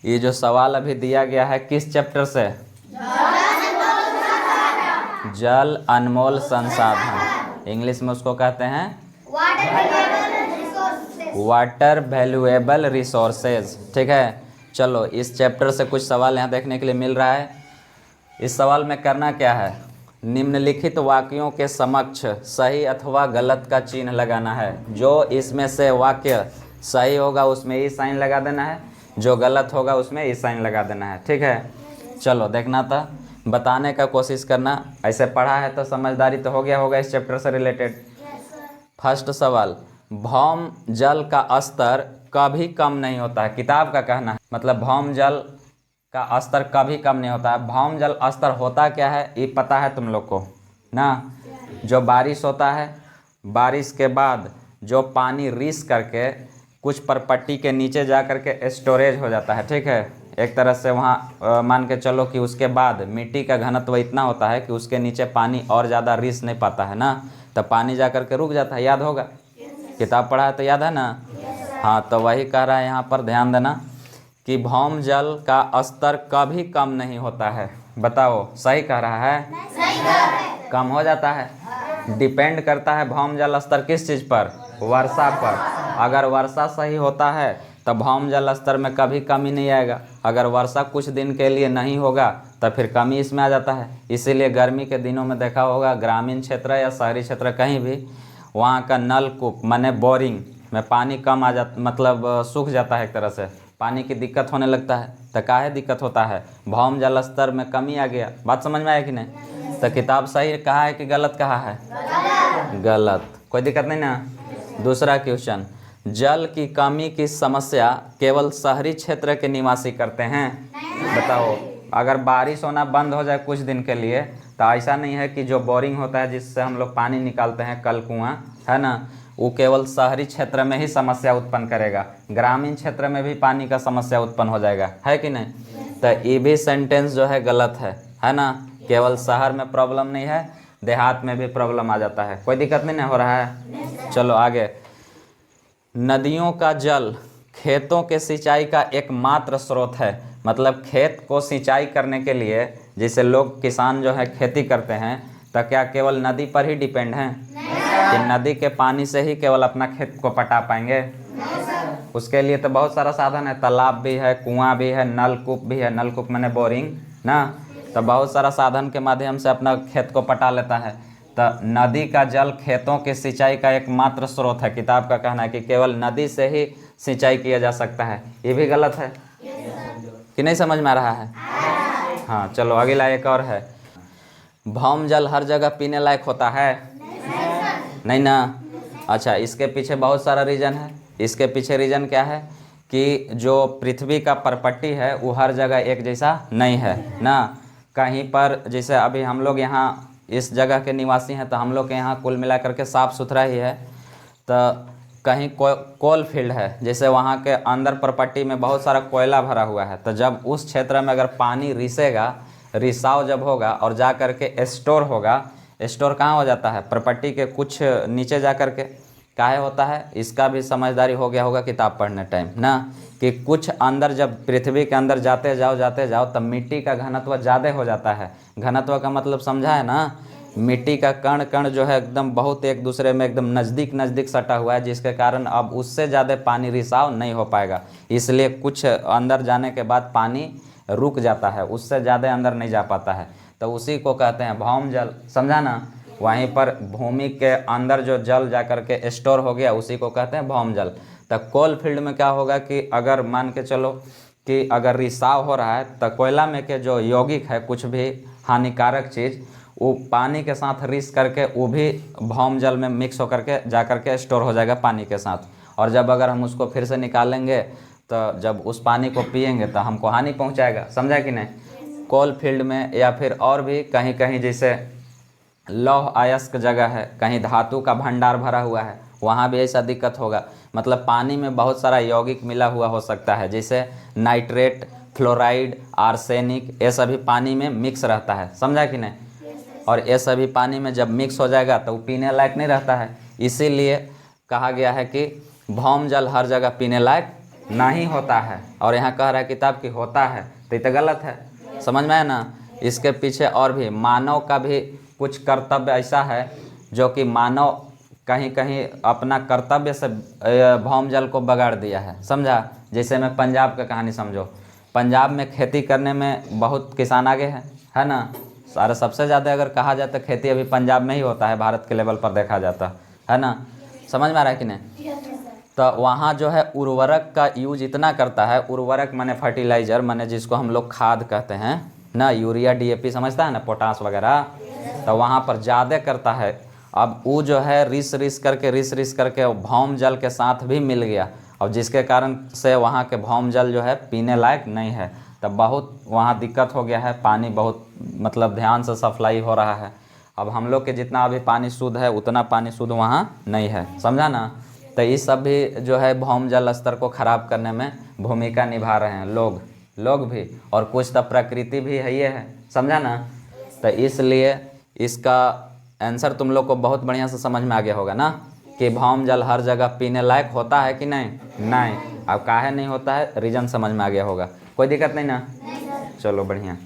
ये जो सवाल अभी दिया गया है किस चैप्टर से? जल अनमोल संसाधन, इंग्लिश में उसको कहते हैं वाटर वैल्यूएबल रिसोर्सेज। ठीक है, चलो इस चैप्टर से कुछ सवाल यहाँ देखने के लिए मिल रहा है। इस सवाल में करना क्या है, निम्नलिखित वाक्यों के समक्ष सही अथवा गलत का चिन्ह लगाना है। जो इसमें से वाक्य सही होगा उसमें ई साइन लगा देना है, जो गलत होगा उसमें ई साइन लगा देना है। ठीक है, चलो देखना था, बताने का कोशिश करना। ऐसे पढ़ा है तो समझदारी तो हो गया होगा इस चैप्टर से रिलेटेड। फर्स्ट सवाल, भौम जल का स्तर कभी कम नहीं होता है, किताब का कहना है। मतलब भौम जल का स्तर कभी कम नहीं होता है। भौम जल स्तर होता क्या है ये पता है तुम लोग को ना? जो बारिश होता है, बारिश के बाद जो पानी रिस करके कुछ परपट्टी के नीचे जा करके स्टोरेज हो जाता है। ठीक है, एक तरह से वहाँ मान के चलो कि उसके बाद मिट्टी का घनत्व इतना होता है कि उसके नीचे पानी और ज़्यादा रिस नहीं पाता है ना, तब पानी जा करके रुक जाता है। याद होगा, किताब पढ़ा है तो याद है ना? हाँ, तो वही कह रहा है यहाँ पर, ध्यान देना कि भौम जल का स्तर कभी कम नहीं होता है। बताओ सही कह रहा है? कम हो जाता है। डिपेंड करता है भौम जल स्तर किस चीज़ पर? वर्षा पर। अगर वर्षा सही होता है तो भौम जल स्तर में कभी कमी नहीं आएगा। अगर वर्षा कुछ दिन के लिए नहीं होगा तो फिर कमी इसमें आ जाता है। इसीलिए गर्मी के दिनों में देखा होगा ग्रामीण क्षेत्र या शहरी क्षेत्र कहीं भी, वहाँ का नलकूप माने बोरिंग में पानी कम आ जाता, मतलब सूख जाता है, एक तरह से पानी की दिक्कत होने लगता है। तो काहे दिक्कत होता है? भौम जल स्तर में कमी आ गया। बात समझ में आया कि नहीं? तो किताब सही कहा है कि गलत कहा है? गलत। कोई दिक्कत नहीं ना? दूसरा क्वेश्चन, जल की कमी की समस्या केवल शहरी क्षेत्र के निवासी करते हैं। बताओ, अगर बारिश होना बंद हो जाए कुछ दिन के लिए तो ऐसा नहीं है कि जो बोरिंग होता है जिससे हम लोग पानी निकालते हैं, कल कुआं है ना, वो केवल शहरी क्षेत्र में ही समस्या उत्पन्न करेगा। ग्रामीण क्षेत्र में भी पानी का समस्या उत्पन्न हो जाएगा, है कि नहीं? तो ये भी सेंटेंस जो है गलत है ना? केवल शहर में प्रॉब्लम नहीं है, देहात में भी प्रॉब्लम आ जाता है। कोई दिक्कत नहीं ना हो रहा है? चलो आगे, नदियों का जल खेतों के सिंचाई का एकमात्र स्रोत है। मतलब खेत को सिंचाई करने के लिए जैसे लोग किसान जो है खेती करते हैं, तो क्या केवल नदी पर ही डिपेंड हैं कि नदी के पानी से ही केवल अपना खेत को पटा पाएंगे? उसके लिए तो बहुत सारा साधन है, तालाब भी है, कुआं भी है, नलकूप भी है। नलकूप मैंने बोरिंग ना, तो बहुत सारा साधन के माध्यम से अपना खेत को पटा लेता है। तो नदी का जल खेतों की सिंचाई का एकमात्र स्रोत है। किताब का कहना है कि केवल नदी से ही सिंचाई किया जा सकता है। ये भी गलत है कि नहीं? समझ में आ रहा है? हाँ, चलो अगला एक और है, भौम जल हर जगह पीने लायक होता है? नहीं ना? अच्छा, इसके पीछे बहुत सारा रीज़न है। इसके पीछे रीज़न क्या है कि जो पृथ्वी का परपट्टी है वो हर जगह एक जैसा नहीं है ना। कहीं पर जैसे अभी हम लोग यहाँ इस जगह के निवासी हैं तो हम लोग के यहाँ कुल मिला करके साफ़ सुथरा ही है। तो कहीं कोल फील्ड है, जैसे वहाँ के अंदर परपट्टी में बहुत सारा कोयला भरा हुआ है, तो जब उस क्षेत्र में अगर पानी रिसेगा, रिसाव जब होगा और जा करके स्टोर होगा, स्टोर कहाँ हो जाता है? परपट्टी के कुछ नीचे जा करके। काहे होता है? इसका भी समझदारी हो गया होगा किताब पढ़ने टाइम ना, कि कुछ अंदर जब पृथ्वी के अंदर जाते जाओ तब मिट्टी का घनत्व ज़्यादा हो जाता है। घनत्व का मतलब समझा है ना? मिट्टी का कण कण जो है एकदम बहुत एक दूसरे में एकदम नज़दीक सटा हुआ है, जिसके कारण अब उससे ज़्यादा पानी रिसाव नहीं हो पाएगा। इसलिए कुछ अंदर जाने के बाद पानी रुक जाता है, उससे ज़्यादा अंदर नहीं जा पाता है। तो उसी को कहते हैं भौम जल। समझा ना? वहीं पर भूमि के अंदर जो जल जा कर के स्टोर हो गया उसी को कहते हैं भौम जल। तो कोल फील्ड में क्या होगा कि अगर मान के चलो कि अगर रिसाव हो रहा है तो कोयला में के जो यौगिक है, कुछ भी हानिकारक चीज़, वो पानी के साथ रिस करके वो भी भौम जल में मिक्स होकर के जा कर के स्टोर हो जाएगा पानी के साथ। और जब अगर हम उसको फिर से निकालेंगे तो जब उस पानी को पिएंगे तो हमको हानि पहुंचाएगा। समझा कि नहीं? कोल फील्ड में या फिर और भी कहीं कहीं जैसे लौह अयस्क जगह है, कहीं धातु का भंडार भरा हुआ है, वहाँ भी ऐसा दिक्कत होगा। मतलब पानी में बहुत सारा यौगिक मिला हुआ हो सकता है, जैसे नाइट्रेट, फ्लोराइड, आर्सेनिक, ये सभी पानी में मिक्स रहता है। समझा कि नहीं? और ये सभी पानी में जब मिक्स हो जाएगा तो वो पीने लायक नहीं रहता है। इसीलिए कहा गया है कि भौम जल हर जगह पीने लायक नहीं होता है, और यहाँ कह रहा है किताब की होता है, तो ये तो गलत है। समझ में है ना। इसके पीछे और भी मानव का भी कुछ कर्तव्य ऐसा है जो कि मानव कहीं कहीं अपना कर्तव्य से भौम जल को बगाड़ दिया है, समझा। जैसे मैं पंजाब का कहानी समझो, पंजाब में खेती करने में बहुत किसान आगे है ना। सारा सबसे ज़्यादा अगर कहा जाए तो खेती अभी पंजाब में ही होता है, भारत के लेवल पर देखा जाता है ना। समझ में आ रहा है कि नहीं। तो वहाँ जो है उर्वरक का यूज इतना करता है, उर्वरक माने फर्टिलाइजर, माने जिसको हम लोग खाद कहते हैं ना, यूरिया डीएपी समझता है ना, पोटास वगैरह, तो वहाँ पर ज़्यादा करता है। अब वो जो है रिस रिस करके भौम जल के साथ भी मिल गया, और जिसके कारण से वहाँ के भौम जल जो है पीने लायक नहीं है। तब बहुत वहाँ दिक्कत हो गया है, पानी बहुत मतलब ध्यान से सप्लाई हो रहा है। अब हम लोग के जितना अभी पानी शुद्ध है उतना पानी शुद्ध वहाँ नहीं है, समझा ना। तो ये सब भी जो है भौम जल स्तर को ख़राब करने में भूमिका निभा रहे हैं लोग भी, और कुछ तो प्रकृति भी है, ये है, समझा ना। तो इसलिए इसका आंसर तुम लोग को बहुत बढ़िया से समझ में आ गया होगा ना, कि भौम जल हर जगह पीने लायक होता है कि नहीं। अब काहे नहीं होता है, रीज़न समझ में आ गया होगा, कोई दिक्कत नहीं ना। चलो बढ़िया।